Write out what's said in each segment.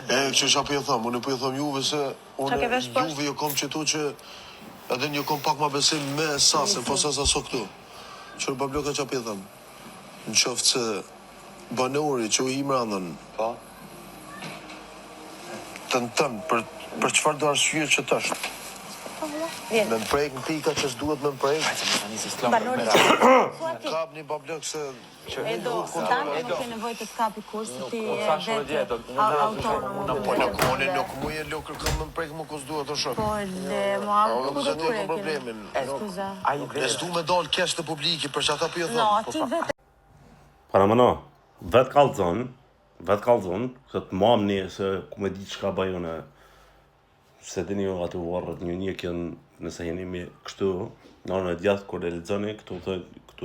Kështu që po i them, unë po i them juve se unë juve jo kom qëtu që edhe një kom pak ma besim me sasën, po sa so këtu. Që babloka që po i them. Në qoftë se banorë që u imrandën. Po. Tën për çfarë do arsye që të është. Me më prejk në pika që s'duhet me më prejk. Banorë kap një bablok se... Edo, s'dani nuk e nevoj të t'kapi kur, se ti e vetë autonomo. Nuk mu e lo kërkëm me më prejk mu kus duhet të shok. Po, le, mua ku do të prekin. Skuza. E s'du me dalë kesh të publiki, për që ata për jo thonë. No, ti vetë. Paramano, vetë kalzon, se të mamni se ku me di qka bajone, se dini jo atë uarët një kënë, nëse jeni me kështu, në e djathë kër e lezoni, këtu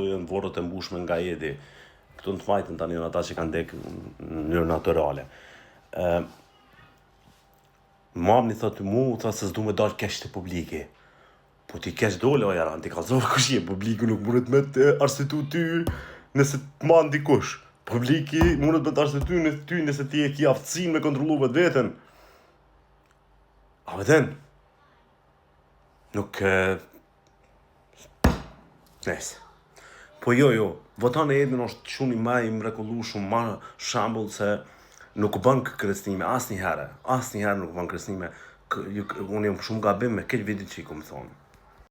e në vorët e mbushme nga jedi, këtu në të majtën tani në ata që kanë dekë në njërë naturale. Mamni thotë mu, thotë se s'du me dalë kesh të publiki. Po ti kesh dole o jaran, ti kalzovë kush je, publiku nuk mundet me të arsitu ty nëse të manë dikush. Publiki mundet me të arsitu në ty nëse ti e ki aftësin me kontrolu vetë vetën. A veten? Nuk... Nes. Po jo, votane Edin është shumë i maj i mrekullu shumë ma shambull se nuk bën kërcënime, asnjëherë nuk bën kërcënime. Unë jam shumë gabim me këtë viti që i kom thonë.